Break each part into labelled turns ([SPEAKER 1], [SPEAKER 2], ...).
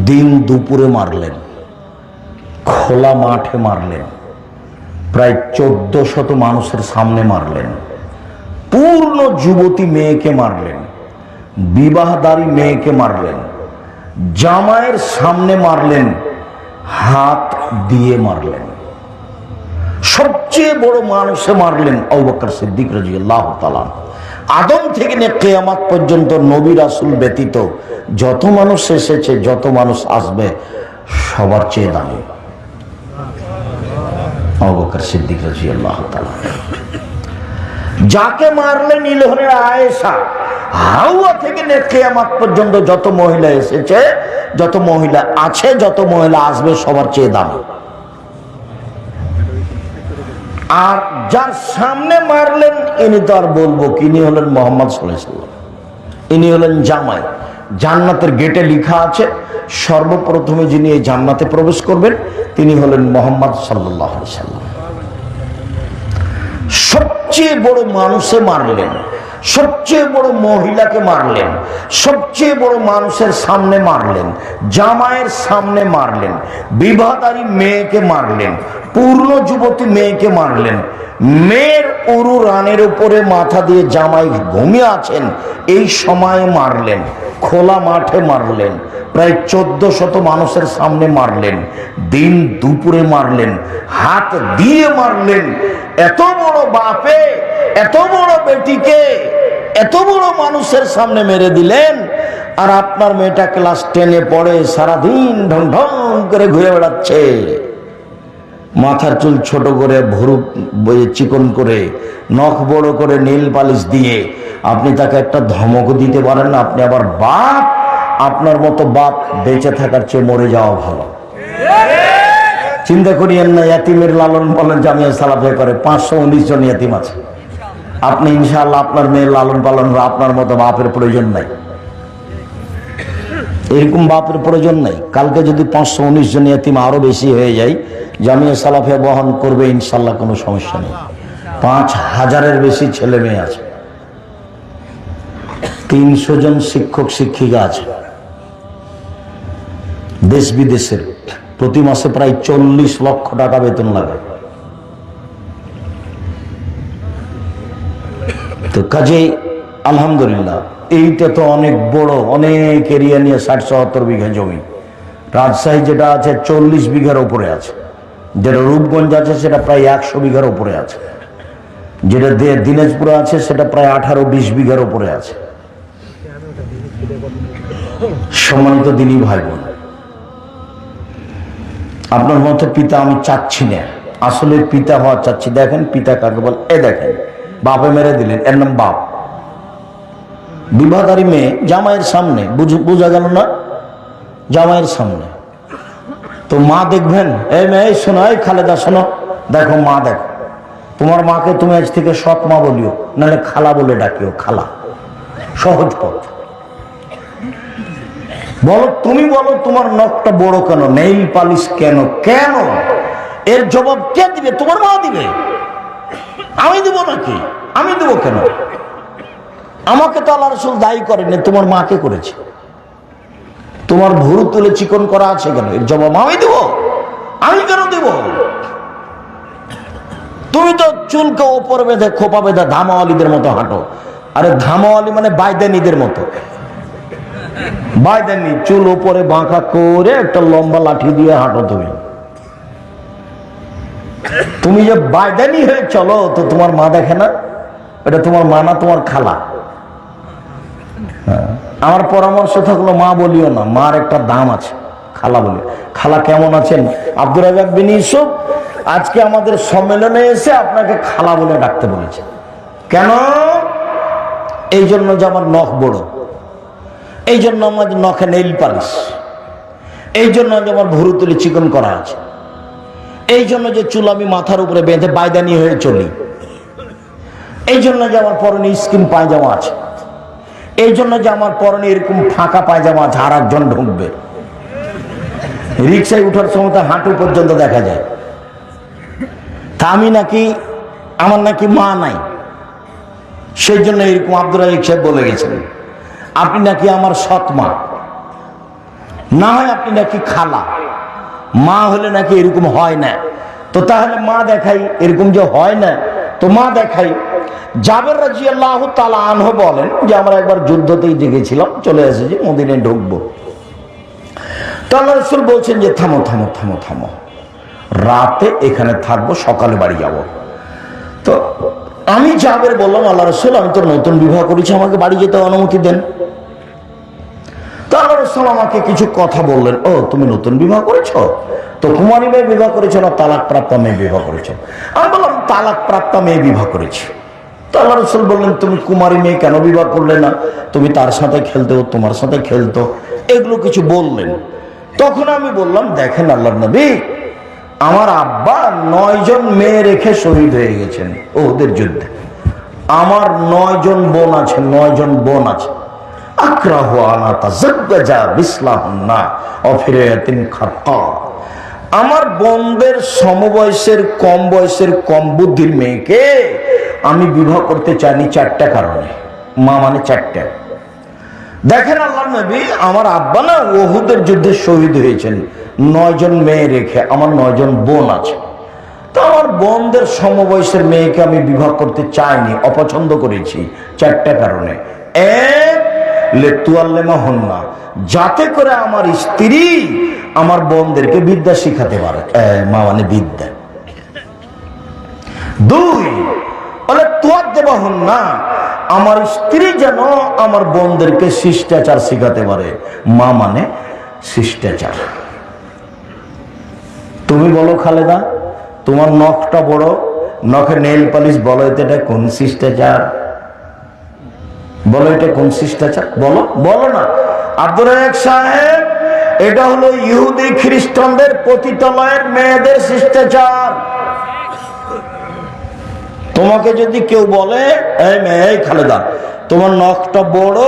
[SPEAKER 1] দিন দুপুরে মারলেন, খোলা মাঠে মারলেন, প্রায় 1400 মানুষের সামনে মারলেন, পূর্ণ যুবতী মেয়েকে মারলেন, বিবাহদারী মেয়েকে মারলেন, জামাইয়ের সামনে মারলেন, হাত দিয়ে মারলেন, সবচেয়ে বড় মানুষে মারলেন আবু বকর সিদ্দিক রাদিয়াল্লাহু তাআলা। আদম থেকে নিয়ে কিয়ামত পর্যন্ত নবী রাসূল ব্যতীত যত মানুষ এসেছে, যত মানুষ আসবে, সবার চেয়ে দামি আবু বকর সিদ্দিক রাদিয়াল্লাহু তাআলা। যাকে মারলেন ইলহনের আয়েশা, হাওয়া থেকে নিয়ে কিয়ামত পর্যন্ত যত মহিলা এসেছে, যত মহিলা আছে, যত মহিলা আসবে, সবার চেয়ে দামি। আর যার সামনে মারলেন ইনি তো আর বলবো কি, ইনি হলেন মুহাম্মদ সাল্লাল্লাহু আলাইহি ওয়াসাল্লাম। ইনি হলেন জামাই। জান্নাতের গেটে লেখা আছে সর্বপ্রথমে যিনি এই জান্নাতে প্রবেশ করবেন তিনি হলেন মুহাম্মদ সাল্লাল্লাহু আলাইহি ওয়াসাল্লাম। সবচেয়ে বড় মানুষে মারলেন, সবচেয়ে বড় মহিলাকে মারলেন, সবচেয়ে বড় মানুষের সামনে মারলেন, জামাইয়ের সামনে মারলেন, বিবাহদারী মেয়েকে মারলেন, পূর্ণ যুবতী মেয়েকে মারলেন, মেয়ের উরু রানের উপরে মাথা দিয়ে জামাই ঘুমিয়ে আছেন এই সময়ে মারলেন, খোলা মাঠে মারলেন, প্রায় 1400 মানুষের সামনে মারলেন, দিন দুপুরে মারলেন, হাত দিয়ে মারলেন। এত বড় বাপে এত বড় বেটিকে এত বড় মানুষের সামনে মেরে দিলেন। আর আপনার মেয়েটা ক্লাস 10-এ পড়ে, সারাদিন ঢং ঢং করে ঘুরে বেড়াচ্ছে, মাথার চুল ছোট করে, ভুরু চিকন করে, নখ বড় করে, নীল পালিশ দিয়ে আপনি তাকে একটা ধমক দিতে পারেন না? আপনি আবার বাপ, আপনার মতো বাপ বেঁচে থাকার চেয়ে মরে যাওয়া ভালো। চিন্তা করিয়েন না, ইয়াতিমের লালন পালন জামিয়া সালাফিয়া করে 519 জন ইয়াতিম আছে। আপনি ইনশাআল্লাহ আপনার মেয়ের লালন পালন আপনার মতো বাপের প্রয়োজন নাই, এরকম বাপের প্রয়োজন নাই। কালকে যদি 519 জন ইয়াতিম আরো বেশি হয়ে যায়, জামিয়া সালাফিয়া বহন করবে ইনশাআল্লাহ, কোনো সমস্যা নেই। 5000-এর বেশি ছেলে মেয়ে আছে, 300 জন শিক্ষক শিক্ষিকা আছে দেশ বিদেশের, প্রতি মাসে প্রায় 40 লক্ষ টাকা বেতন লাগে। তো কাজেই আলহামদুলিল্লাহ এইটা তো অনেক বড়, অনেক এরিয়া নিয়ে 60-70 বিঘা জমি। রাজশাহী যেটা আছে 40 বিঘার উপরে আছে, যেটা রূপগঞ্জ আছে সেটা প্রায় 100 বিঘার উপরে আছে, যেটা দিনাজপুরে আছে সেটা প্রায় 18-20 বিঘার উপরে আছে। সম্মানিত দিনী ভাই বোন, আপনার মতো পিতা আমি চাচ্ছি না, আসলে পিতা হওয়া চাচ্ছি। দেখেন পিতা কাকে বল, এ দেখেন বাপে মেরে দিলেন, এর নাম বাপ। বিবাহদারী মেয়ে জামাইয়ের সামনে, বোঝা গেল না? জামাইয়ের সামনে তো মা দেখবেন, এই মেয়ে শোনো, এই খালেদা শোনো, দেখো মা, দেখো তোমার মাকে তুমি আজ থেকে সৎ মা বলিও, নাহলে খালা বলে ডাকিও, খালা, সহজ পথ। বলো, তুমি বলো তোমার নখটা বড় কেন, নেইল পালিশ কেন, কেন? এর জবাব কে দিবে? তোমার মা দিবে, আমি দিব নাকি? আমি দেবো কেন? আমাকে তো আল্লাহ রাসূল দায়ী করেনি, তোমার মাকে করেছে। তোমার ভুরু তুলে চিকন করা আছে কেন, এর জবাব আমি দেব? আমি কেন দেব? তুমি তো চুলকে ওপরে বেঁধে, খোপা বেঁধে ধামাওয়ালিদের মতো হাঁটো। আরে ধামাওয়ালি মানে বাইদানিদের মতো, বাইদানি, চুল উপরে বাঁকা করে একটা লম্বা লাঠি দিয়ে হাঁটো। তুমি যে বাইদানি হয়ে চলো, তো তোমার মা দেখে না? এটা তোমার মা না, তোমার খালা। আমার পরামর্শ থাকলো মা বলিও না, মার একটা দাম আছে, খালা বলি। খালা কেমন আছেন? আব্দুর রাজ্জাক বিন ইউসুফ আজকে আমাদের সম্মেলনে এসে আপনাকে খালা বলে ডাকতে বলেছে। কেন? এই জন্য যে আমার নখ বড়, এই জন্য আমার নখে নেইল পালিশ, এই জন্য যে আমার ভুরু তুলি চিকন করা আছে, এই জন্য যে চুল আমি মাথার উপরে বেঁধে বাইদানি হয়ে চলি, এই জন্য যে আমার পরনে স্কিন পায়জামা আছে, এই জন্য যে আমার পরনে এরকম ফাঁকা পায়জামা আছে, আর একজন ঢুকবে। রিক্সায় উঠার সময় তার হাঁটু পর্যন্ত দেখা যায়। তা আমি নাকি, আমার নাকি মা নাই, সেই জন্য এরকম আব্দুর রাজ্জাক সাহেব বলে গেছেন আপনি নাকি আমার সৎ মা। না হয় আপনি নাকি খালা, মা হলে নাকি এরকম হয় না। তো তাহলে মা দেখাই, এরকম যে হয় না তো মা দেখাই। জাবের রাদিয়াল্লাহু তাআলা আনহু বলেন যে আমরা একবার যুদ্ধতেই দেখেছিলাম, চলে এসেছি, মদিনায় ঢুকবো। তো আল্লাহ রাসূল বলছেন যে থামো থামো থামো থামো, রাতে এখানে থাকবো, সকালে বাড়ি যাব। তো আমি জাবের বললাম, আল্লাহ রাসূল আমি তো নতুন বিবাহ করেছি, আমাকে বাড়ি যেতে অনুমতি দেন। তো আল্লাহ রাসূল আমাকে কিছু কথা বললেন। ও তুমি নতুন বিবাহ করেছো, তো কুমারী মেয়ে বিবাহ করেছো না তালাক প্রাপ্ত মেয়ে বিবাহ করেছো? আমি বললাম তালাক প্রাপ্ত মেয়ে বিবাহ করেছি। তো আল্লাহ রাসূল বললেন তুমি কুমারী মেয়ে কেন বিবাহ করলে না? তুমি তার সাথে খেলতে, তোমার সাথে খেলতো, এগুলো কিছু বললেন। তখন আমি বললাম দেখেন আল্লাহর নবী, আমার আব্বা 9 জন মেয়ে রেখে শহীদ হয়ে গেছেন ওদের যুদ্ধে। আমার 9 জন বোন আছে, 9 জন বোন আছে। আক্রাহু আনা তাযাজ্জাজা বিসলাহুন্না অফিরাতিন খাতা। আমার বোনদের সমবয়সের, কম বয়সের, কম বুদ্ধির মেয়েকে আমি বিবাহ করতে চাইনি 4টা কারণে। মা মানে 4টা। দেখেন আল্লাহর নবী, আমার আব্বা না উহুদের যুদ্ধে শহীদ হয়েছেন 9 জন মেয়ে রেখে, আমার 9 জন বোন আছে। তো আমার বোনদের সমবয়সের মেয়েকে আমি বিবাহ করতে চাইনি, অপছন্দ করেছি 4টা কারণে। এক, লেতুয়াল্লেমাহুন্না, যাতে করে আমার স্ত্রী আমার বোনদেরকে বিদ্যা শিখাতে পারে, মা মানে বিদ্যা। 2, বলে তুয়াদ্দেবাহুন্না, আমার স্ত্রী যেন আমার বোনদেরকে শিষ্টাচার শিখাতে পারে, মা মানে শিষ্টাচার। তুমি বলো খালেদা, তোমার নখটা বড়, নখে নেল পালিশ, বলো এটা কোন শিষ্টাচার? বলো এটা কোন শিষ্টাচার? বলো, বলো না। আব্দুর রাজ্জাক সাহেব, এটা হলো ইহুদি খ্রিস্টানদের পতিতালয়ের মেয়েদের শিষ্টাচার। তোমাকে যদি কেউ বলে এই মেয়ে, এই খালেদা, তোমার নখটা বড়,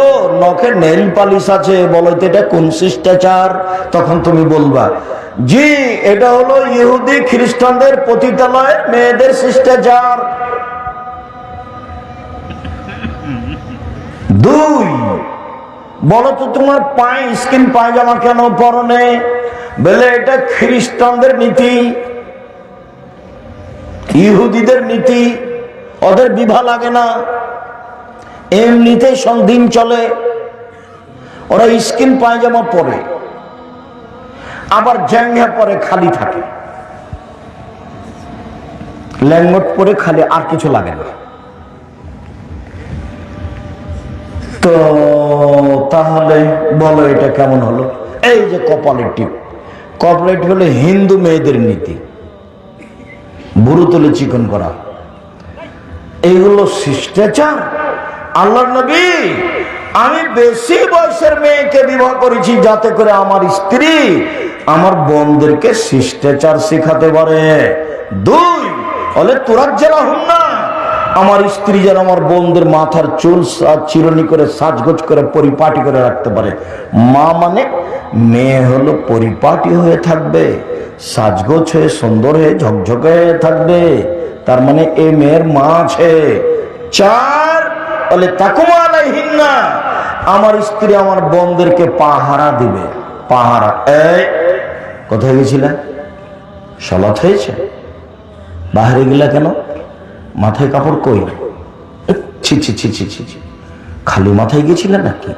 [SPEAKER 1] নখে নেল পালিশ আছে, বলো এটা কোন শিষ্টাচার? তখন তুমি বলবা জি, এটা হলো ইহুদি খ্রিস্টানদের পতিতালয়ের মেয়েদের শিষ্টাচার। 2, বলো তো তোমার পায়ে স্কিন পায়জামা কেন পরনে? বলে এটা খ্রিস্টানদের নীতি, ইহুদিদের নীতি, ওদের বিবাহ লাগে না, এমনিতেই দিন চলে, ওরা স্কিন পায়জামা পরে, আবার জ্যাঙ্গা পরে, খালি থাকে, ল্যাঙ্গট পরে খালি, আর কিছু লাগে না। তো তাহলে বলো এটা কেমন হলো? এই যে কপালের টিপ, কপালের টিপ হলো হিন্দু মেয়েদের নীতি, বুড়ো তুলে চিকন করা, এইগুলো শিষ্টাচার? আল্লাহর নবী, আমি বেশি বয়সের মেয়েকে বিবাহ করেছি যাতে করে আমার স্ত্রী আমার বোনদেরকে শিষ্টাচার শিখাতে পারে। 2, বলে তুরাজ্জালাহুন্না, আমার স্ত্রী যেন আমার বোনদের মাথার চুল চিরুনি করে, সাজগোজ করে, পরিপাটি করে রাখতে পারে। মা মানে মেয়ে হলো পরিপাটি হয়ে থাকবে, সাজগোজ হয়ে, সুন্দর হয়ে, ঝকঝকে হয়ে থাকবে, তার মানে এই মেয়ের মা আছে। 4, বলে তাকুমা আলাইহিন্না, আমার স্ত্রী আমার বোনদেরকে পাহারা দিবে। পাহারা, এই কোথায় গেছিলে? সালাত হয়েছে, বাহিরে গেলা কেন? মাথায় কাপড় কই? ছি ছি ছি ছি ছি ছি, খালি মাথায় গেছিলে নাকি?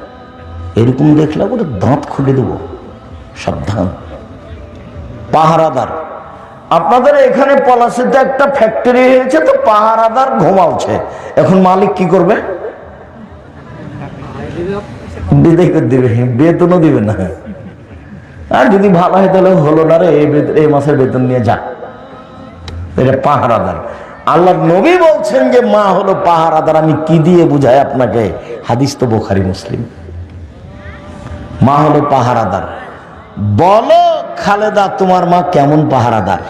[SPEAKER 1] এরকম দেখলে ওটা দাঁত খুলে দেবো, সাবধান। পাহারাদার, আপনাদের এখানে পলাশিতে একটা ফ্যাক্টরি হয়েছে, তো পাহারাদার ঘুমাচ্ছে, এখন মালিক কি করবে? বিদায় করে দিবে, বেতনও দিবে না। আর যদি ভালো হয় তাহলে হলো না রে, এই মাসের বেতন নিয়ে যা। এটা পাহারাদার। আল্লাহ নবী বলছেন যে মা হলো পাহারাদার। আমি কি দিয়ে বুঝাই আপনাকে? হাদিস তো বুখারী মুসলিম। মা হলো পাহারাদার। বলো খালেদা, তোমার মা কেমন পাহারাদার?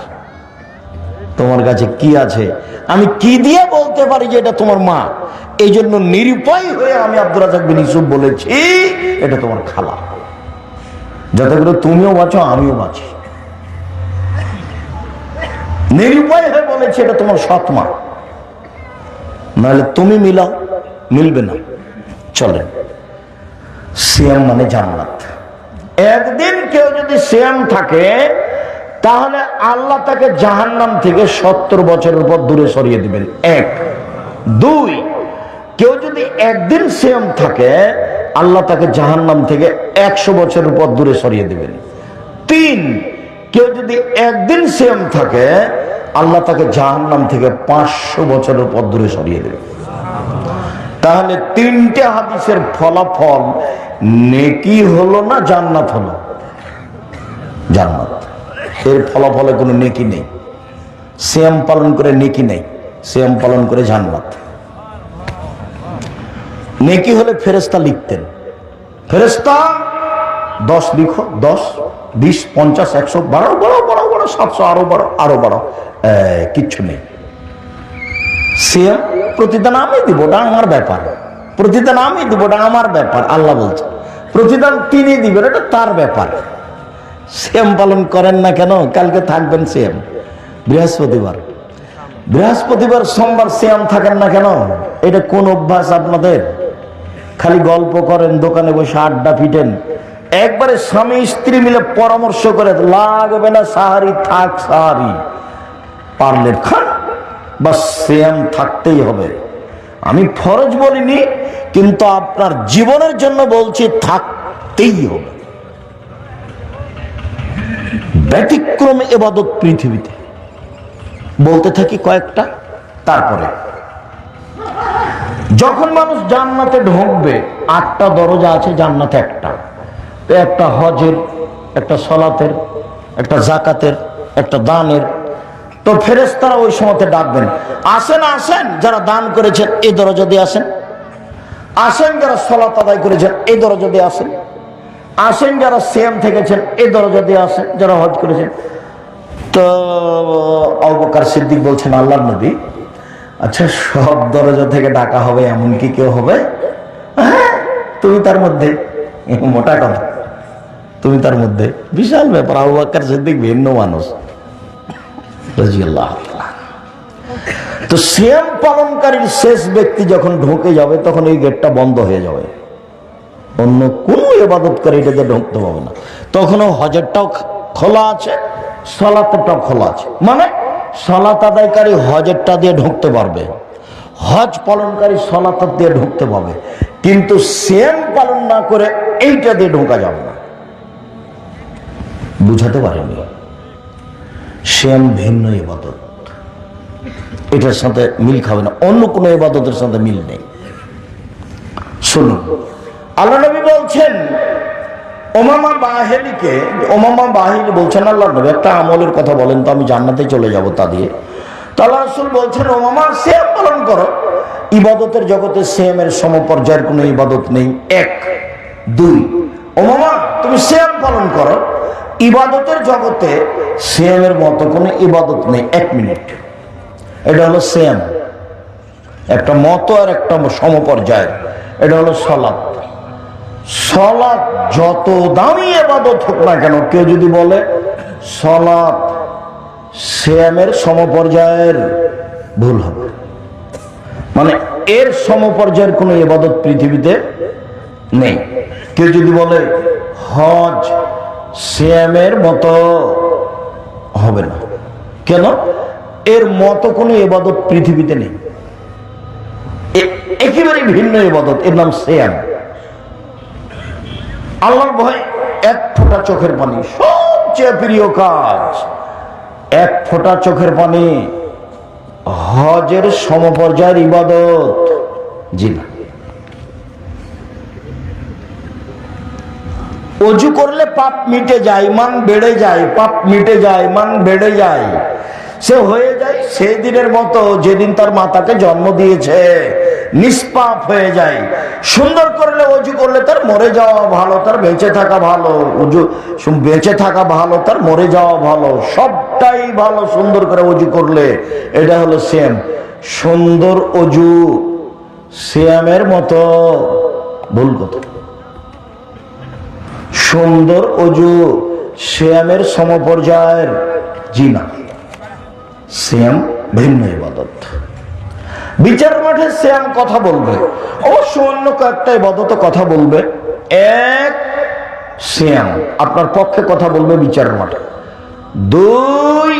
[SPEAKER 1] তোমার কাছে কি আছে? আমি কি দিয়ে বলতে পারি যে এটা তোমার মা? এই জন্য নিরুপায় হয়ে আমি আব্দুর রাজ্জাক বিন ইউসুফ বলেছি এটা তোমার খালা, যাতে করে তুমিও বাঁচো, আমিও বাঁচি। নিরুপায় হয়ে বলেছি এটা তোমার সৎ মা, নাহলে তুমি মিলাও, মিলবে না। চলেন, সিয়াম মানে জান্নাত। একদিন কেউ যদি সিয়াম থাকে তাহলে আল্লাহ তাকে জাহান্নাম থেকে 70 বছরের পর দূরে সরিয়ে দিবেন। 1 2 কেউ যদি একদিন সিয়াম থাকে আল্লাহ তাকে জাহান্নাম থেকে 100 বছরের পর দূরে সরিয়ে দিবেন। 3 কেউ যদি একদিন সিয়াম থাকে আল্লাহ তাকে জাহান্নাম থেকে 500 বছরের পর দূরে সরিয়ে দেবেন। তাহলে 3টে হাদিসের ফলাফল নেকি হলো না জান্নাত হলো? জান্নাত। এর ফলাফলে কোনো নেকি নেই। সিয়াম পালন করে নেকি নেই, সিয়াম পালন করে জান্নাত। নেকি হলে ফেরেশতা লিখতেন, ফেরেশতা 10 লিখো, 10 20 50 100 বাড়ো বাড়ো বাড়ো বাড়ো 700 আরো বাড়ো আরো বাড়ো, কিচ্ছু নেই। সিয়াম প্রতিদান আমি দিব, ওটা আমার ব্যাপার। প্রতিদান আমি দিব, ওটা আমার ব্যাপার। আল্লাহ বলছে প্রতিদান তিনি দিবেন, এটা তার ব্যাপার। সিয়াম পালন করেন না কেন? কালকে থাকবেন সিয়াম, বৃহস্পতিবার, বৃহস্পতিবার সোমবার সিয়াম থাকেন না কেন? এটা কোন অভ্যাস আপনাদের? খালি গল্প করেন, দোকানে বসে আড্ডা পিটেন। একবারে স্বামী স্ত্রী মিলে পরামর্শ করে লাগবে না সাহারি, থাক সাহারি, পারলে খান, বাস সিয়াম থাকতেই হবে। আমি ফরজ বলিনি, কিন্তু আপনার জীবনের জন্য বলছি থাকতেই হবে। ব্যতিক্রম ইবাদত পৃথিবীতে বলতে থাকি কয়েকটা। তারপরে যখন মানুষ জান্নাতে ঢুকবে, 8টা দরজা আছে জান্নাতে। একটা হজের, একটা সলাতের, একটা জাকাতের, একটা দানের। তো ফেরেশতারা ওই সময়তে ডাকবেন, আসেন আসেন যারা দান করেছেন এই দরজা দিয়ে আসেন, আসেন যারা সলাত আদায় করেছেন এই দরজা দিয়ে আসেন, আসেন যারা সিয়াম থেকেছেন এই দরজা দিয়ে আসেন, যারা হজ করেছেন। তো আবু বকর সিদ্দিক বলছেন, আল্লাহর নবী, আচ্ছা সব দরজা থেকে ডাকা হবে এমন কি কেউ হবে? হ্যাঁ, তুমি তার মধ্যে। মোটা কথা, তুমি তার মধ্যে। বিশাল ব্যাপার। আবু বকর সিদ্দিক ভিন্ন মানুষ রাদিয়াল্লাহু তাআলা। তো সিয়াম পালনকারীর শেষ ব্যক্তি যখন ঢুকে যাবে তখন এই গেটটা বন্ধ হয়ে যাবে, অন্য কোনো ইবাদতকারী এটাতে ঢুকতে পারবে না। তখনও হজেরটাও খোলা আছে, সলাতেরটাও খোলা আছে। মানে সলাত আদায়কারী হজেরটা দিয়ে ঢুকতে পারবে, হজ পালনকারী সলাত দিয়ে ঢুকতে পারবে, কিন্তু সিয়াম পালন না করে এইটা দিয়ে ঢোকা যাবে না। বুঝাতে পারেনি? সিয়াম ভিন্ন ইবাদত, এটার সাথে মিল খাবে না, অন্য কোনো ইবাদতের সাথে মিল নেই। শুনুন, আল্লাহ নবী বলছেন ওমামা বাহিলিকে, ওমামা বাহিলি বলছেন আল্লাহ নবী একটা আমলের কথা বলেন তো, আমি জান্নাতে চলে যাব তা দিয়ে। তো আল্লাহ রাসূল বলছেন ওমামা সিয়াম পালন করো। ইবাদতের জগতে সিয়ামের সমপর্যায়ের কোনো ইবাদত নেই। 1 2 ওমামা তুমি সিয়াম পালন করো। ইবাদতের জগতে সিয়ামের মতো কোনো ইবাদত নেই। 1 মিনিট, এটা হলো সিয়াম, একটা মত আর একটা সমপর্যায়ের। এটা হলো সালাত। সালাত যত দামি ইবাদত হোক না কেন, কেউ যদি বলে সালাত সিয়ামের সমপর্যায়ের, ভুল হবে। মানে এর সমপর্যায়ের কোনো ইবাদত পৃথিবীতে নেই। কেউ যদি বলে হজ সিয়ামের মতো, হবে না। কেন? এর মতো কোনো ইবাদত পৃথিবীতে নেই, একেবারে ভিন্ন ইবাদত, এর নাম সিয়াম। আল্লাহর ভয়, 1 ফোঁটা চোখের পানি সবচেয়ে প্রিয় কাজ। 1 ফোঁটা চোখের পানি হজের সমপর্যায়ের ইবাদত? জি না। অজু করলে পাপ মিটে যায়, ইমান বেড়ে যায়, পাপ মিটে যায়, ইমান বেড়ে যায়। সে হয়ে যায় সেদিনের মতো যেদিন তার মাতাকে জন্ম দিয়েছে, নিষ্পাপ হয়ে যায়। সুন্দর করলে, অজু করলে তার মরে যাওয়া ভালো, তার বেঁচে থাকা ভালো। বেঁচে থাকা ভালো, তার মরে যাওয়া ভালো, সবটাই ভালো সুন্দর করে অজু করলে। এটা হলো সিয়াম। সুন্দর অজু সিয়ামের মতো? ভুল কথা। সুন্দর অজু সিয়ামের সমপর্যায়ের? জি না। সিয়াম ভিন্ন ইবাদত। বিচার মাঠে সিয়াম কথা বলবে, অবশ্য অন্য কয়েকটা ইবাদত কথা বলবে। 1 সিয়াম আপনার পক্ষে কথা বলবে বিচারের মাঠে। 2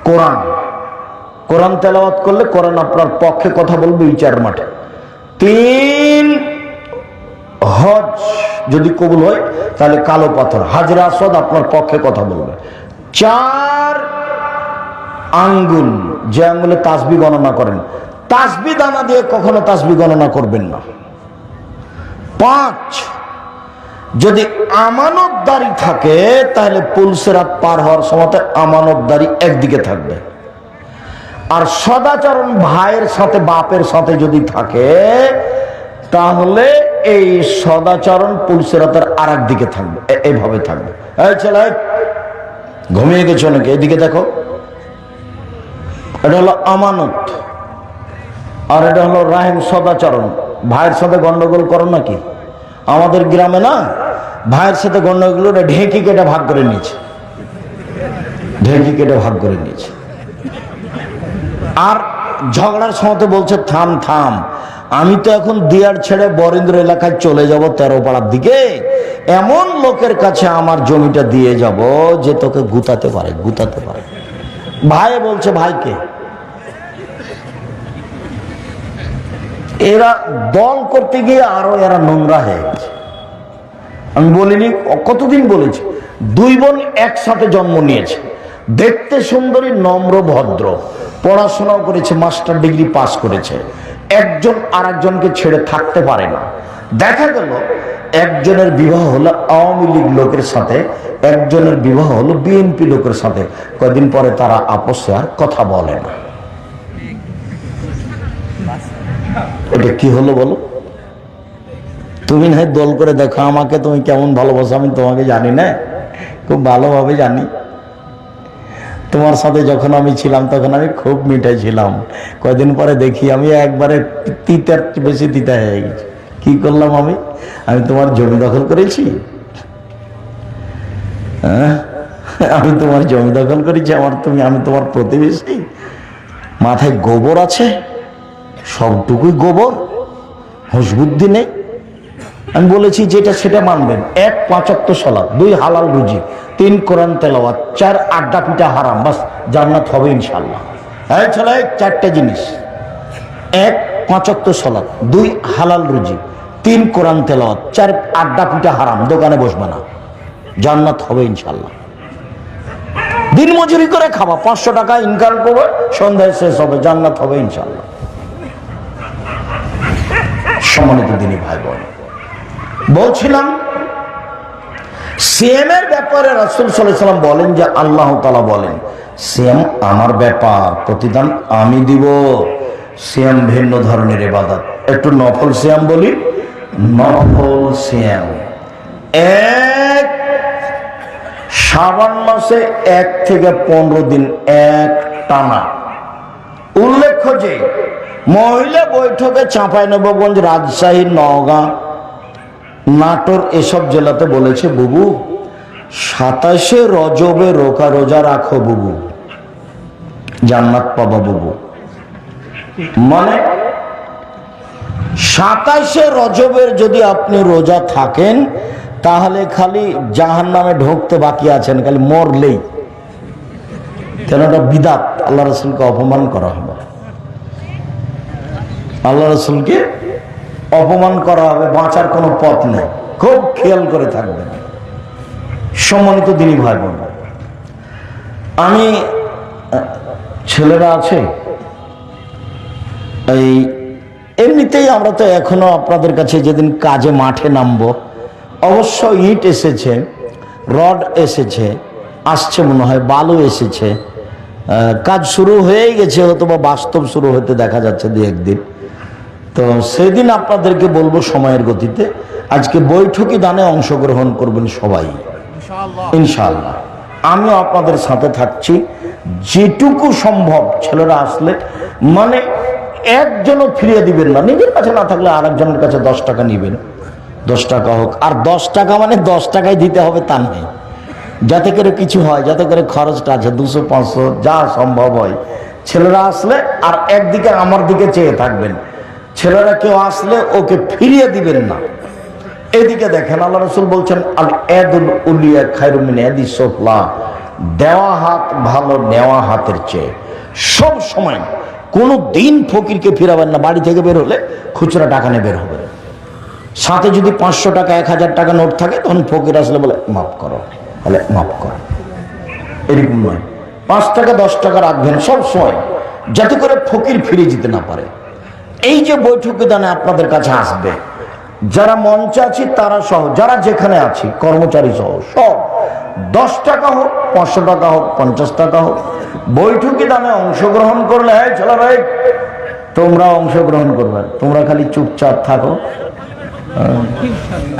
[SPEAKER 1] কোরআন, কোরআন তেলাওয়াত করলে কোরআন আপনার পক্ষে কথা বলবে বিচারের মাঠে। 3 হজ যদি কবুল হয় তাহলে কালো পাথর হাজরা আসওয়াদ আপনার পক্ষে কথা বলবে। 4 আঙ্গুল, যে আঙ্গুলে তাসবি গণনা করেন, তাসবি দানা দিয়ে কখনো তাসবি গণনা করবেন না। 5 যদি আমানতদারি থাকে তাহলে পুলসিরাত পার হওয়ার সময় আমানতদারি একদিকে থাকবে, আর সদাচরণ ভাইয়ের সাথে বাপের সাথে যদি থাকে তাহলে এই সদাচরণ পুলসিরাতের আর এক দিকে থাকবে, এইভাবে থাকবে। এই ছেলে ঘুমিয়ে গেছো নাকি? এদিকে দেখো, এটা হলো আমানত আর এটা হলো রাহিম সদাচরণ। ভাইয়ের সাথে গন্ডগোল করো নাকি? আমাদের গ্রামে না ভাইয়ের সাথে গন্ডগোল ঢেঁকি কেটে ভাগ করে নিয়েছে, ঢেঁকি কেটে ভাগ করে নিয়েছে। আর ঝগড়ার সময় বলছে থাম থাম, আমি তো এখন দিয়ার ছেড়ে বরেন্দ্র এলাকায় চলে যাব 13 পাড়ার দিকে, এমন লোকের কাছে আমার জমিটা দিয়ে যাব যে তোকে গুতাতে পারে, গুতাতে পারে। ভাই বলছে ভাইকে, এরা দল করতে গিয়ে আরো এরা নোংরা হয়ে গেছে। আমি বলিনি, কতদিন বলেছি, 2 বোন একসাথে জন্ম নিয়েছে, দেখতে সুন্দরী, নম্র ভদ্র, পড়াশোনাও করেছে, মাস্টার ডিগ্রি পাস করেছে। একজন আর একজনকে ছেড়ে থাকতে পারে না। দেখা গেল একজনের বিবাহ হলো আওয়ামী লীগ লোকের সাথে, একজনের বিবাহ হলো বিএনপি লোকের সাথে। কয়েকদিন পরে তারা আপসে আর কথা বলে না। এটা কি হলো বলো? তুমি না দল করে দেখো, আমাকে তুমি কেমন ভালোবাসো আমি তোমাকে জানি না, খুব ভালোভাবে জানি। তোমার সাথে যখন আমি ছিলাম তখন আমি খুব মিঠাই ছিলাম, কয়দিন পরে দেখি আমি একবারে তিতার বেশি তিতা হয়ে গেছি। কি করলাম আমি? আমি তোমার জমি দখল করেছি? হ্যাঁ, আমি তোমার জমি দখল করেছি? আমি তোমার প্রতিবেশী? মাথায় গোবর আছে, সবটুকুই গোবর, হুঁশ বুদ্ধি নেই। আমি বলেছি যেটা সেটা মানবেন। 1 5 ওয়াক্ত সালাত, 2 হালাল রুজি, 3 কোরআন তেলাওয়াত, 4 আড্ডা পিঠা হারাম, বাস জান্নাত হবে ইনশাআল্লাহ। এই ছেলে 4টে জিনিস, 1 5 ওয়াক্ত সালাত, 2 হালাল রুজি, 3 কোরআন তেলাওয়াত, 4 আড্ডা পিঠা হারাম, দোকানে বসবে না, জান্নাত হবে ইনশাআল্লাহ। দিন মজুরি করে খাবা, 500 টাকা ইনকাম করবে, সন্ধ্যায় শেষ হবে, জান্নাত হবে ইনশাআল্লাহ। সম্মানিত দিনী ভাই বোন, বলছিলাম সিএমের ব্যাপারে রাসূল সাল্লাল্লাহু আলাইহি ওয়াসাল্লাম বলেন যে আল্লাহ তাআলা বলেন সিএম আমার ব্যাপার, প্রতিদান আমি দিব। সিএম ভিন্ন ধরনের ইবাদত। একটু নফল সিএম বলি। নফল সিএম 1 শাবান মাসে 1 থেকে 15 দিন এক টানা। উল্লেখ্য যে মহিলা বৈঠকে চাঁপাইনবাবগঞ্জ, রাজশাহী, নওগাঁ, নাটোর এসব জেলাতে বলেছে বুবু 27শে রজবে রোজা রাখো বুবু, জান্নাত পাবা বুবু। মানে 27শে রজবের যদি আপনি রোজা থাকেন তাহলে খালি জাহান্নামে ঢুকতে বাকি আছেন, খালি মরলেই। কেন? এটা বিদাত, আল্লাহ রাসূলকে অপমান করা হবে, আল্লাহ রাসূলকে অপমান করা হবে, বাঁচার কোনো পথ নেই। খুব খেয়াল করে থাকবেন সম্মানিত দিনী ভাই বোন। আমি ছেলেরা আছে এই এমনিতেই আমরা তো এখনো আপনাদের কাছে যেদিন কাজে মাঠে নামবো, অবশ্য ইট এসেছে, রড এসেছে, আসছে মনে হয়, বালু এসেছে, কাজ শুরু হয়েই গেছে, হয়তো বা বাস্তব শুরু হতে দেখা যাচ্ছে 2-1 দিন। তো সেদিন আপনাদেরকে বলবো সময়ের গতিতে। আজকে বৈঠকি দানে অংশগ্রহণ করবেন সবাই ইনশাআল্লাহ। আমিও আপনাদের সাথে থাকছি, যেটুকু সম্ভব। ছেলেরা আসলে মানে একজনও ফিরিয়ে দিবেন না, নিজের কাছে না থাকলে আরেকজনের কাছে 10 টাকা নিবেন, 10 টাকা হোক। আর 10 টাকা মানে 10 টাকাই দিতে হবে তা নয়, যাতে করে কিছু হয়, যাতে করে খরচটা আছে 200-500 যা সম্ভব হয়। ছেলেরা আসলে আর একদিকে আমার দিকে চেয়ে থাকবেন, ছেলেরা কেউ আসলে ওকে ফিরিয়ে দিবেন না, এদিকে দেখেন আল্লাহ রাসূল বলছেন আল ইয়াদুল উলিয়া খায়রুম মিন ইয়াদিস সুফলা, দেওয়া হাত ভালো নেওয়া হাতের চেয়ে। সব সময় কোনো দিন ফকিরকে ফিরাবেন না। বাড়ি থেকে বের হলে খুচরা টাকা নিয়ে বের হবে, সাথে যদি 500 টাকা 1000 টাকা নোট থাকে তখন ফকির আসলে বলে মাফ করো, বলে মাফ করো, এরকম নয়। 5 টাকা 10 টাকা রাখবেন সব সময়, যাতে করে ফকির ফিরে যেতে না পারে। এই যে বৈঠকে দানে আপনাদের কাছে আসবে, যারা মঞ্চে আছি তারা সহ, যারা যেখানে আছি কর্মচারী সহ সব, 10 টাকা হোক 500 টাকা হোক 50 টাকা হোক, বৈঠকে দানে অংশগ্রহণ করলে, হ্যাঁ চলো ভাই তোমরা অংশগ্রহণ করবে, তোমরা খালি চুপচাপ থাকো,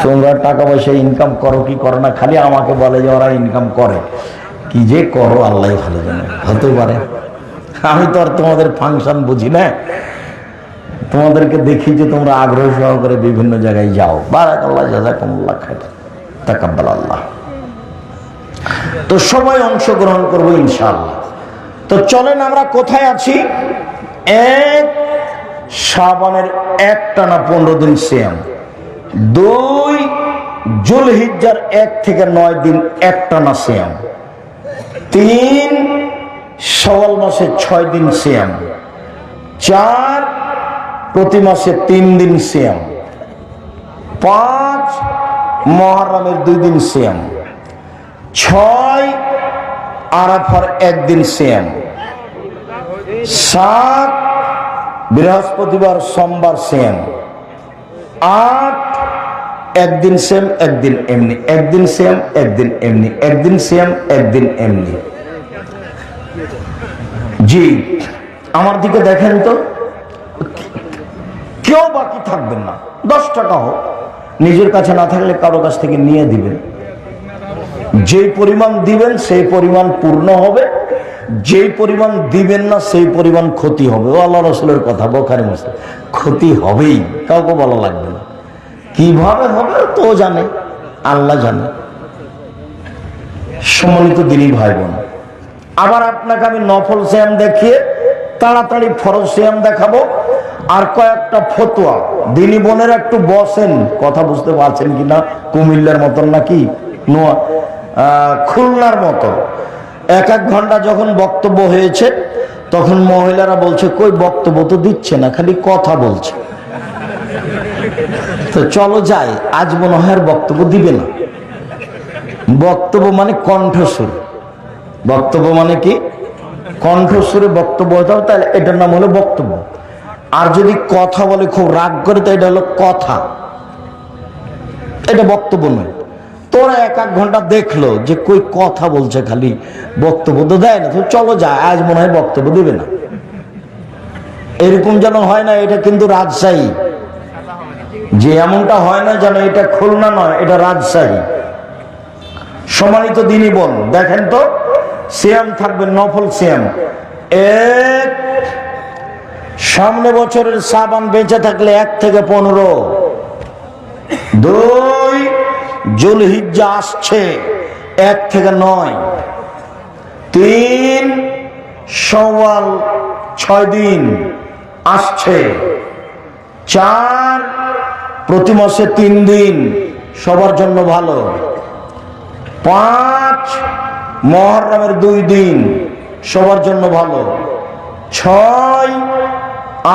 [SPEAKER 1] তোমরা টাকা পয়সা ইনকাম করো কি করো না, খালি আমাকে বলে যে ওরা ইনকাম করে, কি যে করো আল্লাহ ভালো জানে। হতে পারে আমি তো আর তোমাদের ফাংশন বুঝি না, তোমাদেরকে দেখি যে তোমরা আগ্রহ সহকারে বিভিন্ন জায়গায় যাও। বারাকাল্লাহ জাযাকুমুল্লাহ খাইর, তাকাব্বালাল্লাহ। তো সবাই অংশগ্রহণ করবো ইনশাআল্লাহ। তো চলেন আমরা কোথায় আছি? এক শাবানের একটানা 15 দিন সিয়াম, 2 যুলহিজ্জার 1 থেকে 9 দিন একটানা সিয়াম, 3 শাওয়াল মাসে 6 দিন সিয়াম, 4 প্রতি মাসে 3 দিন সিয়াম, 5 মুহররমের 2 দিন সিয়াম, 6 আরাফার 1 দিন সিয়াম, 7 বৃহস্পতিবার সোমবার সিয়াম, 8 একদিন সিয়াম একদিন এমনি, একদিন সিয়াম একদিন এমনি, একদিন সিয়াম একদিন এমনি। জি আমার দিকে দেখেন তো, কেউ বাকি থাকবেন না। 10 টাকা হোক, নিজের কাছে না থাকলে কারো কাছ থেকে নিয়ে দিবেন। যেই পরিমাণ দিবেন সেই পরিমাণ পূর্ণ হবে, যেই পরিমাণ দিবেন না সেই পরিমাণ ক্ষতি হবে। ও আল্লাহ রাসূলের কথা, বুখারী মুসলিম। ক্ষতি হবেই, কাউকে বলা লাগবে না। কিভাবে হবে তো জানে, আল্লাহ জানে। সম্মানিত দিনী ভাই বোন, আবার আপনাকে আমি নফল সিয়াম দেখিয়ে তাড়াতাড়ি ফরজ সিয়াম দেখাবো, আর কয়েকটা ফতোয়া। দিনী বোনের একটু বসেন, কথা বুঝতে পারছেন কিনা? কুমিল্লার মতন নাকি খুলনার মতো 1-1 ঘন্টা যখন বক্তব্য হয়েছে তখন মহিলারা বলছে কই বক্তব্য তো দিচ্ছে না, খালি কথা বলছে। তো চলো যাই, আজ মনে হয় আর বক্তব্য দিবে না। বক্তব্য মানে কণ্ঠস্বর, বক্তব্য মানে কি? কণ্ঠস্বরে বক্তব্য হতে হবে, তাহলে এটার নাম হলো বক্তব্য। আর যদি কথা বলে খুব রাগ করে তো এটা হলো কথা, এটা বক্তব্য নয়। তোরা 1-1 ঘন্টা দেখলো যে কই কথা বলছে, খালি বক্তব্য তো দেয় না, তো চলো যায়, আজ মনে হয় বক্তব্য দিবে না। এরকম যেন হয় না, এটা কিন্তু রাজশাহী। যে এমনটা হয় না যেন এটা খুলনা নয়, এটা রাজশাহী। সম্মানিত দিনী বোন দেখেন তো, সিয়াম থাকবে নফল সিয়াম। 1 সামনে বছরের শাবান বেঁচে থাকলে 1 থেকে 15, 2 যুলহিজ্জা আসছে 1 থেকে 9, 3 শাওয়াল 6 দিন আসছে, 4 প্রতি মাসে 3 দিন সবার জন্য ভালো, 5 মুহররমের 2 দিন সবার জন্য ভালো, 6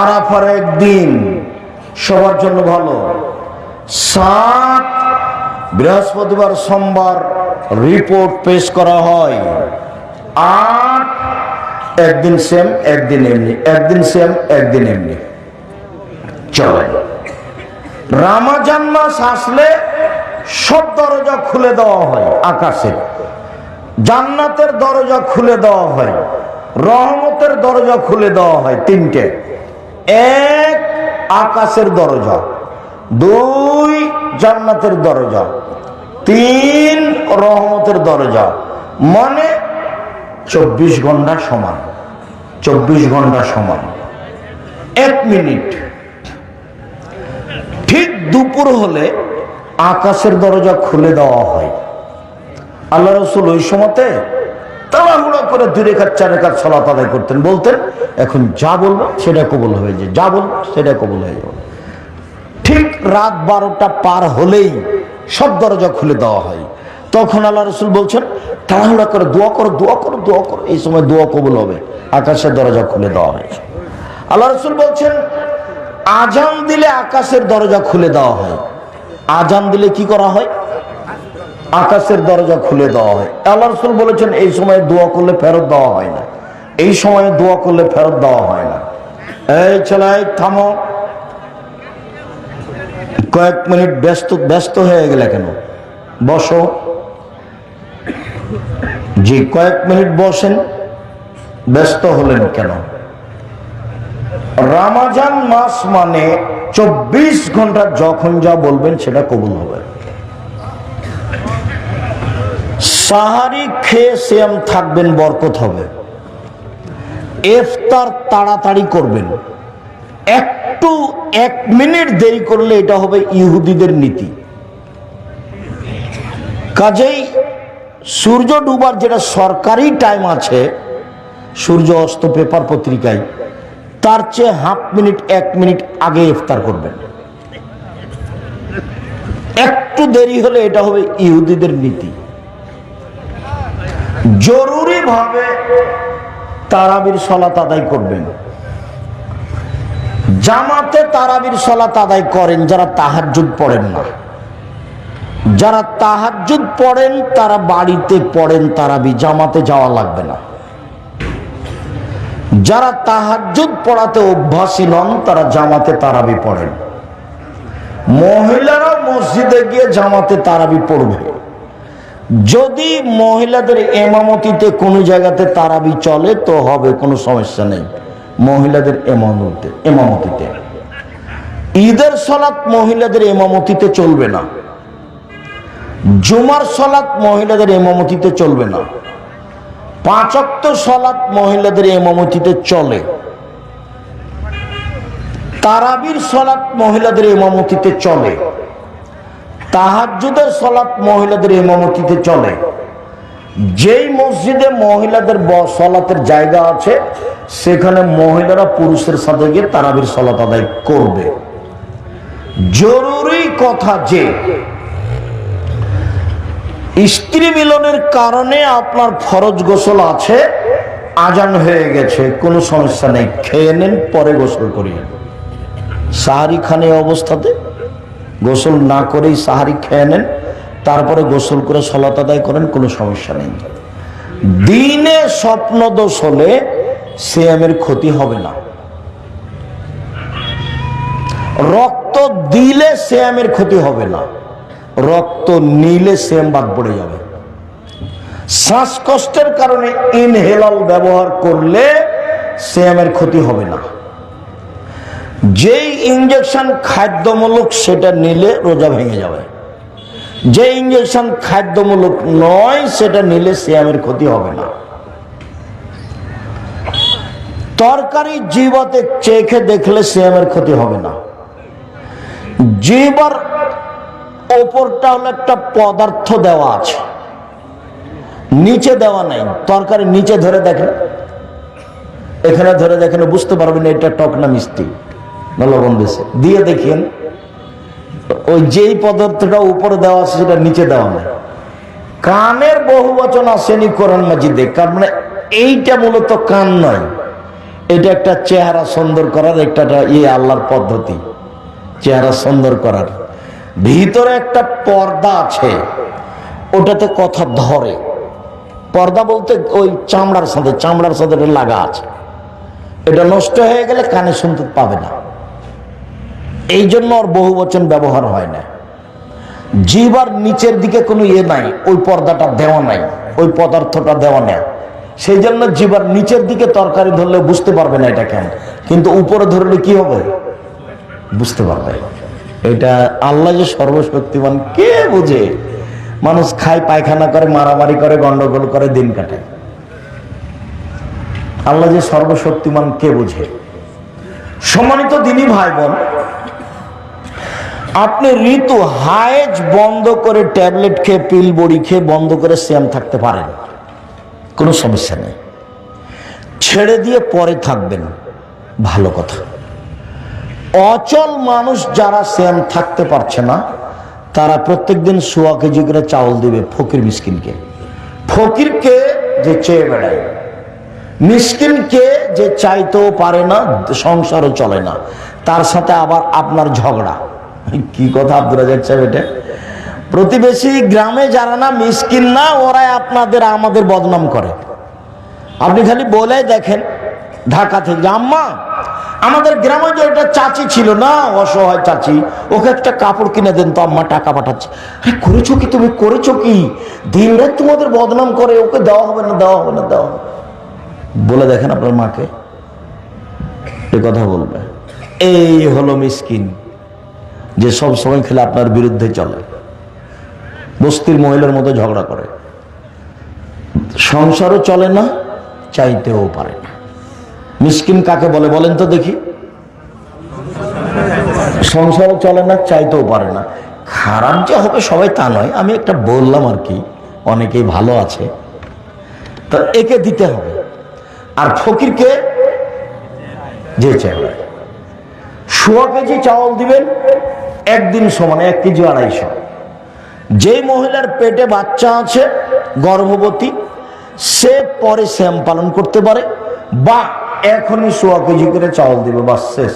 [SPEAKER 1] আরাফার 1 দিন সবার জন্য ভালো, 7 বৃহস্পতিবার সোমবার রিপোর্ট পেশ করা হয়, 8 একদিন সেম একদিন এমনি, একদিন সেম একদিন এমনি। চলে রমজান মাস আসলে সব দরজা খুলে দেওয়া হয়, আকাশের জান্নাতের দরজা খুলে দেওয়া হয়, রহমতের দরজা খুলে দেওয়া হয়। 3টে, 1 আকাশের দরজা, 2 জান্নাতের দরজা, 3 রহমতের দরজা। মানে 24 ঘন্টা সমান, 24 ঘন্টা সমান 1 মিনিট। ঠিক দুপুর হলে আকাশের দরজা খুলে দেওয়া হয়। আল্লাহ রাসূল ওই সময়তে তাড়াহুড়ো করে 2 রাকাত 4 রাকাত সালাত আদায় করতেন, বলতেন এখন যা বলবো সেটা কবুল হয়ে যায়, যা বলবো সেটা কবুল হয়ে যাবে। ঠিক রাত 12টা পার হলেই সব দরজা খুলে দেওয়া হয়। তখন আল্লাহ রসুল বলছেন, তাড়াহুড়া করে দোয়া করো, দোয়া করো, দোয়া করো, এই সময় দোয়া কবুল হবে। আকাশের দরজা খুলে দেওয়া হয়। আল্লাহ রসুল বলছেন, আজান দিলে আকাশের দরজা খুলে দেওয়া হয়। আজান দিলে কি করা হয়? আকাশের দরজা খুলে দেওয়া হয়। আল্লাহ রসুল বলেছেন, এই সময় দোয়া করলে ফেরত দেওয়া হয় না, এই সময়ে দোয়া করলে ফেরত দেওয়া হয় না। এই ছেলে থামো, কয়েক মিনিট ব্যস্ত হয়ে গেলে কেন? বসো। জি, কয়েক মিনিট বসেন। ব্যস্ত হলেন কেন? রমজান মাস মানে 24 ঘন্টা যখন যা বলবেন সেটা কবুল হবে। সাহারি খেয়ে সিয়াম থাকবেন, বরকত হবে। ইফতার তাড়াতাড়ি করবেন, একটু 1 মিনিট দেরি করলে এটা হবে ইহুদিদের নীতি। কাজেই সূর্য ডুবার যেটা সরকারি টাইম আছে, সূর্য অস্ত পেপার পত্রিকায়, তার চেয়ে হাফ মিনিট 1 মিনিট আগে ইফতার করবেন। একটু দেরি হলে এটা হবে ইহুদিদের নীতি। জরুরি ভাবে তারাবির সালাত আদায় করবেন। জামাতে তারাবির সালাত আদায় করেন যারা তাহাজ্জুদ পড়েন না। যারা তাহাজ্জুদ পড়েন তারা বাড়িতে পড়েন তারাবি, জামাতে যাওয়া লাগবে না। যারা তাহাজ্জুদ পড়াতে অভ্যাসী নন তারা জামাতে তারাবি পড়েন। মহিলারা মসজিদে গিয়ে জামাতে তারাবি পড়বে। যদি মহিলাদের ইমামতিতে কোনো জায়গাতে তারাবি চলে তো হবে, কোনো সমস্যা নেই। মহিলাদের ইমামতিতে ঈদের সালাত মহিলাদের ইমামতিতে চলবে না। জুমার সালাত মহিলাদের ইমামতিতে চলবে না। 5 ওয়াক্ত সালাত মহিলাদের ইমামতিতে চলে। তারাবির সালাত মহিলাদের ইমামতিতে চলে। তাহাজ্জুদের সালাত মহিলাদের ইমামতিতে চলে। যেই মসজিদে মহিলাদের সালাতের জায়গা আছে সেখানে মহিলারা পুরুষের সাথে গিয়ে তারাবির সালাত আদায় করবে। জরুরি কথা যে স্ত্রী মিলনের কারণে আপনার ফরজ গোসল আছে, আজান হয়ে গেছে, কোনো সমস্যা নেই, খেয়ে নেন, পরে গোসল করিয়েন। সাহারি খানে অবস্থাতে গোসল না করেই সাহারি খেয়ে নেন, তারপরে গোসল করে সালাত আদায় করেন, কোনো সমস্যা নেই। দিনে স্বপ্ন দোষ হলে সিয়ামের ক্ষতি হবে না। রক্ত দিলে সিয়ামের ক্ষতি হবে না, রক্ত নিলে সিয়াম বাদ পড়ে যাবে। শ্বাসকষ্টের কারণে ইনহেলার ব্যবহার করলে সিয়ামের ক্ষতি হবে না। যেই ইঞ্জেকশন খাদ্যমূলক সেটা নিলে রোজা ভেঙে যাবে। যে ইঞ্জেকশন খাদ্যমূলক নয় সেটা নিলে সিয়ামের ক্ষতি হবে না। তরকারি জিহ্বাতে চেখে দেখলে সিয়ামের ক্ষতি হবে না। জিহ্বার ওপরটা হলো একটা পদার্থ দেওয়া আছে, নিচে দেওয়া নাই। তরকারি নিচে ধরে দেখেন, এখানে ধরে দেখেন, বুঝতে পারবেন এটা টক না মিষ্টি না লবণ দিয়েছে। দিয়ে দেখেন ওই যেই পদার্থটা উপরে দেওয়া আছে সেটা নিচে দেওয়া নাই। কানের বহু বচন আসেনি কোরআন মাজিদে, কারণ মানে এইটা মূলত কান নয়, এটা একটা চেহারা সুন্দর করার একটা আল্লাহর পদ্ধতি, চেহারা সুন্দর করার। ভিতরে একটা পর্দা আছে, ওটাতে কথা ধরে। পর্দা বলতে ওই চামড়ার সাথে লাগা আছে। এটা নষ্ট হয়ে গেলে কানে শুনতে পাবে না, এই জন্য ওর বহু বচন ব্যবহার হয় না। জিহ্বার নিচের দিকে কোনো নাই, ওই পর্দাটা দেওয়া নাই, ওই পদার্থটা দেওয়া নেই। সেই জন্য জিহ্বার নিচের দিকে তরকারি ধরলে বুঝতে পারবে না এটা কেন, কিন্তু উপরে ধরলে কি হবে বুঝতে পারবে। এটা আল্লাহ যে সর্বশক্তিমান কে বুঝে। মানুষ খায়, পায়খানা করে, মারামারি করে, গন্ডগোল করে, দিন কাটায়। আল্লাহ যে সর্বশক্তিমান কে বুঝে। সম্মানিত দিনী ভাই বোন, আপনি ঋতু হায়েজ বন্ধ করে, ট্যাবলেট খেয়ে, পিল বড়ি খেয়ে বন্ধ করে সিয়াম থাকতে পারেন, কোনো সমস্যা নেই। ছেড়ে দিয়ে পরে থাকবেন, ভালো কথা। অচল মানুষ যারা সেম থাকতে পারছে না, তারা প্রত্যেকদিন 1.25 কেজি করে চাউল দিবে ফকির মিসকিনকে। ফকিরকে যে চেয়ে বেড়ায়, মিসকিনকে যে চাইতেও পারে না, সংসারও চলে না, তার সাথে আবার আপনার ঝগড়া। কি কথা আব্দুর রাজ্জাক সাহেব এটা? প্রতিবেশী গ্রামে যারা না মিসকিন না, ওরাই আপনাদের আমাদের বদনাম করে। আপনি খালি বলে দেখেন ঢাকা থেকে, আম্মা আমাদের গ্রামে যে একটা চাচি ছিল না, অসহায় চাচি, ওকে একটা কাপড় কিনে দেন তো, আম্মা টাকা পাঠাচ্ছে। করেছো কি তুমি, করেছো কি? দিন রাত তোমাদের বদনাম করে, ওকে দেওয়া হবে না, দেওয়া হবে না, দেওয়া হবে। বলে দেখেন আপনার মাকে, এ কথা বলবে। এই হলো মিসকিন, যে সব সময় খেলে আপনার বিরুদ্ধে চলে, বস্তির মহিলার মতো ঝগড়া করে, সংসারও চলে না, চাইতেও পারে না। মিসকিন কাকে বলে বলেন তো দেখি? সংসারও চলে না, চাইতেও পারে না। খারাপ যে হবে সবাই তা নয়, আমি একটা বললাম আর কি, অনেকেই ভালো আছে, তো একে দিতে হবে। আর ফকিরকে যে চাই 1.25 কেজি চাউল দিবেন, একদিন সমান 1 কেজি 250। যে মহিলার পেটে বাচ্চা আছে, গর্ভবতী, সে পরে শ্যাম পালন করতে পারে, বা এখনই 1.25 কেজি করে চাউল দিবে, বাস শেষ।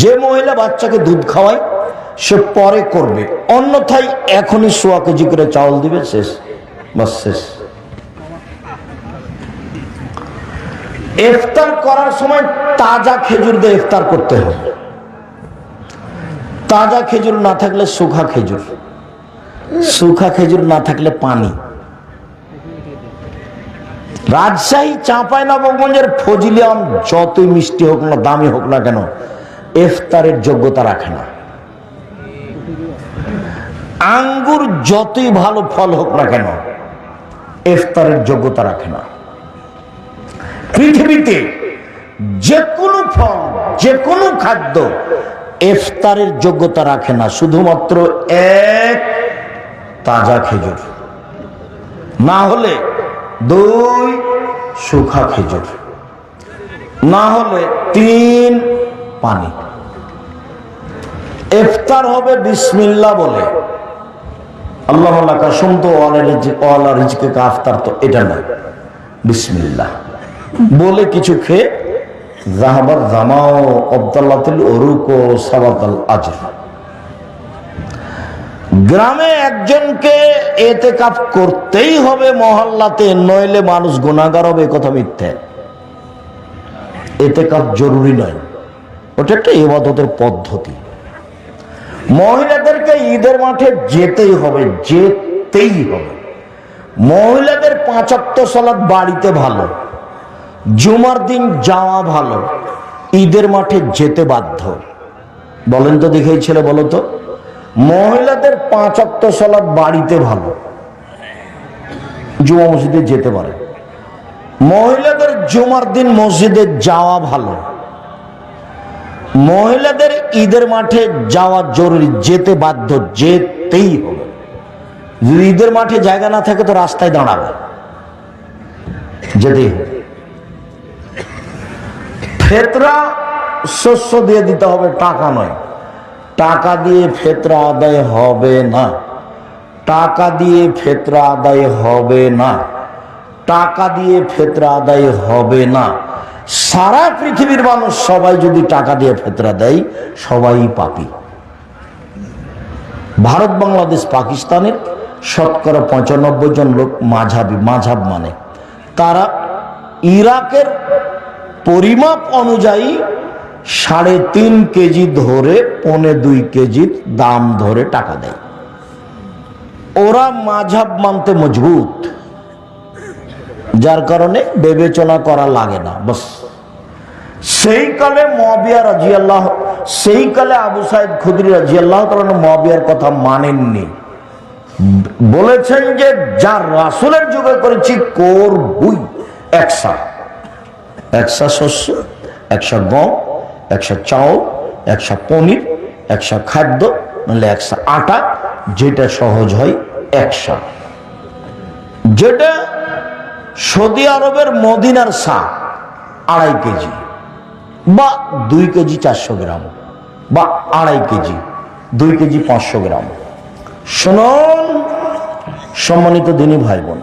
[SPEAKER 1] যে মহিলা বাচ্চাকে দুধ খাওয়ায় সে পরে করবে, অন্যথায় এখনই 1.25 কেজি করে চাউল দিবে, শেষ, বাস শেষ। ইফতার করার সময় তাজা খেজুর দিয়ে ইফতার করতে হবে। তাজা খেজুর না থাকলে শুখা খেজুর, শুখা খেজুর না থাকলে পানি। রাজশাহী চাঁপাইনবাবগঞ্জের ফজলি আম যতই মিষ্টি হোক না, দামি হোক না কেন, ইফতারের যোগ্যতা রাখে না। আঙ্গুর যতই ভালো ফল হোক না কেন, ইফতারের যোগ্যতা রাখে না। পৃথিবীতে যে কোনো ফল, যে কোনো খাদ্য ইফতারের যোগ্যতা রাখে না, শুধুমাত্র এক তাজা খেজুর, না হলে 2 শুখা খেজুর, না হলে 3 পানি। ইফতার হবে বিসমিল্লাহ বলে, আল্লাহ কাসম তো ওয়ালা রিজকে কা ইফতার, তো এটা না, বিসমিল্লাহ বলে কিছু খেয়ে যাহাবার জামাও আব্দুল্লাহিল উরুক ও সাবাতাল আজর। গ্রামে একজনকে এতেকাফ করতেই হবে মহল্লাতে, নইলে মানুষ গুনাহগার হবে, কথা মিথ্যে। এতেকাফ জরুরি নয়, ওটা একটা ইবাদতের পদ্ধতি। মহিলাদেরকে ঈদের মাঠে যেতেই হবে, যেতেই হবে। মহিলাদের 5 ওয়াক্ত সালাত বাড়িতে ভালো, জুমার দিন যাওয়া ভালো, ঈদের মাঠে যেতে বাধ্য। বলেন তো দেখে ছেলে, বলো তো, মহিলাদের 5 ওয়াক্ত সালাত বাড়িতে ভালো, জুমা মসজিদে যেতে পারে। মহিলাদের জুমার দিন মসজিদে যাওয়া ভালো, মহিলাদের ঈদের মাঠে যাওয়া জরুরি, যেতে বাধ্য, যেতেই হবে। যদি ঈদের মাঠে জায়গা না থাকে তো রাস্তায় দাঁড়াবে, যেতেই হবে। ফেতরা শস্য দিয়ে দিতে হবে, টাকা নয়। টাকা দিয়ে ফেতরা আদায় হবে না, টাকা দিয়ে ফেতরা আদায় হবে না, টাকা দিয়ে ফেতরা আদায় হবে না। সারা পৃথিবীর মানুষ সবাই যদি টাকা দিয়ে ফেতরা দেয়, সবাই পাপী। ভারত, বাংলাদেশ, পাকিস্তানের শতকরা 95 জন লোক মাঝাবি, মাঝাব মানে তারা ইরাকের পরিমাপ অনুযায়ী 3.5 কেজি ধরে 1.25 কেজির দাম ধরে টাকা দেয়। ওরা মাঝাব মানতে মজবুত, যার কারণে বিবেচনা করা লাগে না, বাস। সেই কালে মুয়াবিয়া রাদিয়াল্লাহু, সেই কালে আবু সাইদ খুদরি রাদিয়াল্লাহু তাআলা মুয়াবিয়ার কথা মানেননি, বলেছেন যে যার রাসূলের যুগে করেছি করবই। 100 শস্য, 100 গম, 100 চাউল, 100 পনির, 100 খাদ্য, মানে 100 আটা, যেটা সহজ হয় 100। যেটা সৌদি আরবের মদিনার 2.5 কেজি, বা 2 কেজি 400 গ্রাম বা 2.5 কেজি, 2 কেজি 500 গ্রাম। শুনুন সম্মানিত দিনী ভাই বোন,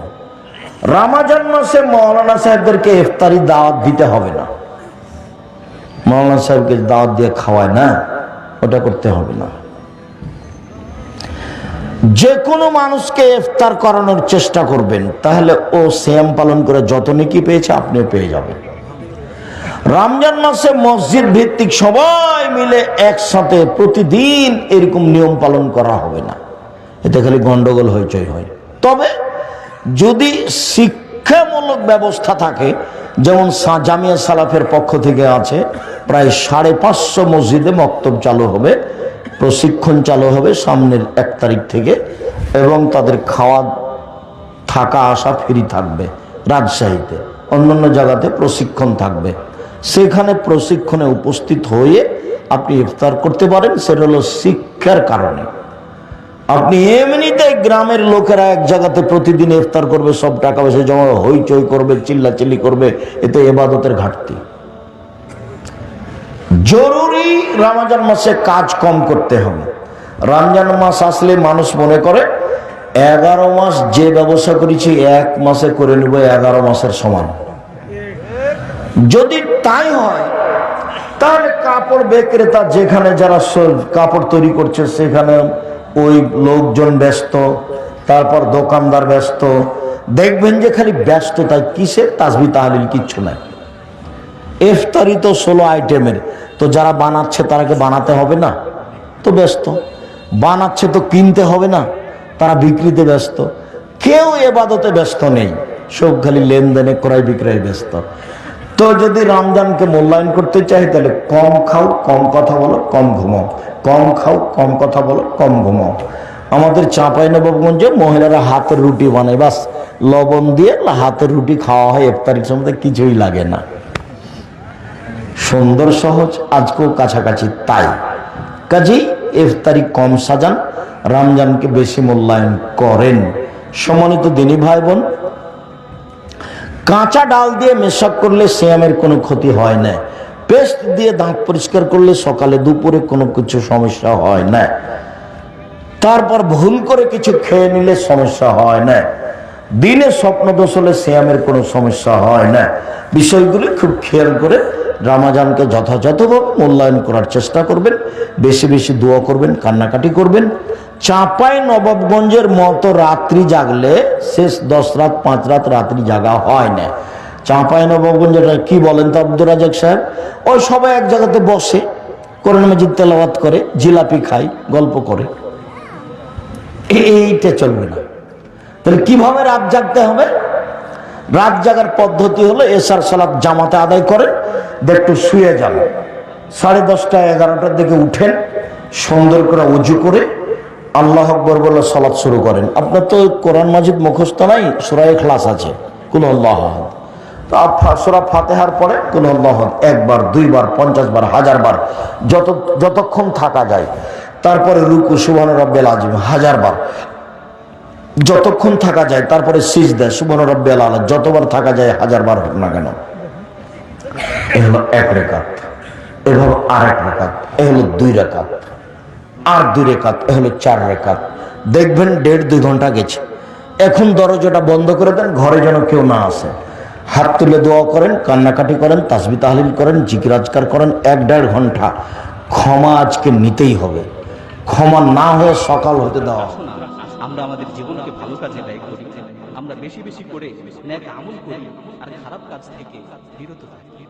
[SPEAKER 1] রমজান মাসে মৌলানা সাহেবদেরকে ইফতারি দাওয়াত দিতে হবে না। মৌলানা সাহেবকে দাওয়াত দিয়ে খাওয়ায় না, ওটা করতে হবে না। যে কোনো মানুষকে ইফতার করানোর চেষ্টা করবেন, তাহলে ও সিয়াম পালন করে যত নেকি পেয়েছে আপনিও পেয়ে যাবেন। রমজান মাসে মসজিদ ভিত্তিক সবাই মিলে একসাথে প্রতিদিন এরকম নিয়ম পালন করা হবে না, এতে খালি গন্ডগোল হইচই হয়। তবে যদি শিক্ষামূলক ব্যবস্থা থাকে, যেমন জামিয়া সালাফের পক্ষ থেকে আছে, প্রায় 550 মসজিদে মক্তব চালু হবে, প্রশিক্ষণ চালু হবে সামনের 1 তারিখ থেকে, এবং তাদের খাওয়া থাকা আসা ফ্রি থাকবে। রাজশাহীতে, অন্যান্য জায়গাতে প্রশিক্ষণ থাকবে, সেখানে প্রশিক্ষণে উপস্থিত হয়ে আপনি ইফতার করতে পারেন। সেটা হলো শিক্ষার কারণে। আপনি এমনিতে গ্রামের লোকেরা এক জায়গাতে প্রতিদিন ইফতার করবে, সব টাকা পয়সা জমা হইচই করবে, চিল্লাচিল্লি করবে, এতে ইবাদতের ঘাটতি। জরুরি রমজান মাসে কাজ কম করতে হবে। রমজান মাস আসলে মানুষ মনে করে 11 মাস যে ব্যবসা করেছি 1 মাসে করে নেব 11 মাসের সমান। যদি তাই হয় তাহলে কাপড় বিক্রেতা যেখানে যারা কাপড় তৈরি করছে সেখানে ওই লোকজন ব্যস্ত, তারপর দোকানদার ব্যস্ত, দেখবেন যে খালি ব্যস্ত। তাই কিসের তাসবিহ তাহলিল কিচ্ছু নাই। ইফতারি তো 16 আইটেমের, তো যারা বানাচ্ছে তারাকে বানাতে হবে না, তো ব্যস্ত। বানাচ্ছে তো কিনতে হবে না, তারা বিক্রিতে ব্যস্ত। কেউ ইবাদতে ব্যস্ত নেই, সব খালি লেনদেনে ক্রয় বিক্রয় ব্যস্ত। তো যদি রমজানকে মূল্যায়ন করতে চাই, তাহলে কম খাও, কম কথা বলো, কম ঘুমাও। কম খাও, কম কথা বলো, কম ঘুমাও। আমাদের চাঁপাইনবাবগঞ্জে মহিলারা হাতের রুটি বানায়, বাস লবণ দিয়ে হাতের রুটি খাওয়া হয় ইফতারির সময়, কিছুই লাগে না। সুন্দর সহজ, আজকেও কাছাকাছি তাই। কাজেই ইফতারি কম সাজান, রমজানকে বেশি মূল্যায়ন করেন। সম্মানিত দিনী ভাই বোন, কাঁচা ডাল দিয়ে মেশাক করলে সিয়ামের কোনো ক্ষতি হয় না। পেস্ট দিয়ে দাঁত পরিষ্কার করলে সকালে দুপুরে কোনো কিছু সমস্যা হয় না। তারপর ভুল করে কিছু খেয়ে নিলে সমস্যা হয় না। দিনে স্বপ্নদোষ হলে সিয়ামের কোনো সমস্যা হয় না। বিষয়গুলি খুব খেয়াল করে রমজানকে যথাযথভাবে মূল্যায়ন করার চেষ্টা করবেন। বেশি বেশি দোয়া করবেন, কান্নাকাটি করবেন। চাঁপাইনবাবগঞ্জের মতো রাত্রি জাগলে শেষ 10 রাত 5 রাত রাত্রি জাগা হয় না। চাঁপাইনবাবগঞ্জের কি বলেন তো আব্দুর রাজাক সাহেব, ওই সবাই এক জায়গাতে বসে কোরআন মাজিদ তেলাওয়াত করে, জিলাপি খায়, গল্প করে, এইটা চলবে না। তাহলে কিভাবে রাত জাগতে হবে? রাত জাগার পদ্ধতি হলো এশার সালাত জামাতে আদায় করেন, একটু শুয়ে যান, 10:30 11টার দিকে উঠেন, সুন্দর করে ওযু করে আল্লাহু আকবার বলে সালাত শুরু করেন। আপনার তো কোরআন মাজিদ মুখস্থ নাই, সূরা ইখলাস আছে, কুল আল্লাহু আহাদ, সূরা ফাতিহার পরে কুল আল্লাহু আহাদ 1 বার 2 বার 50 বার 1000 বার যতক্ষণ থাকা যায়। তারপরে রুকু সুবহান রাব্বিল আযীম 1000 বার যতক্ষণ থাকা যায়। তারপরে সিজদা সুবহান রাব্বিল আলা যতবার থাকা যায় 1000 বার হোক না কেন। এ হলো 1 রাকাত, এ হলো আরেক রাকাত, এ হলো 2 রাকাত, আর 2 রাকাত, এ হলো 4 রাকাত। দেখবেন 1.5-2 ঘন্টা গেছে। এখন দরজাটা বন্ধ করে দেন, ঘরে যেন কেউ না আসে। হাত তুলে দোয়া করেন, কান্নাকাটি করেন, তাসবিহ তাহলিল করেন, জিকির আজকার করেন 1-1.5 ঘন্টা। ক্ষমা আজকে নিতেই হবে, ক্ষমা না হয়ে সকাল হতে দেওয়া হবে।
[SPEAKER 2] আমরা আমাদের জীবনকে ভালো কাজে ব্যয় করি, আমরা বেশি বেশি করে নেক আমল করি আর খারাপ কাজ থেকে বিরত থাকি।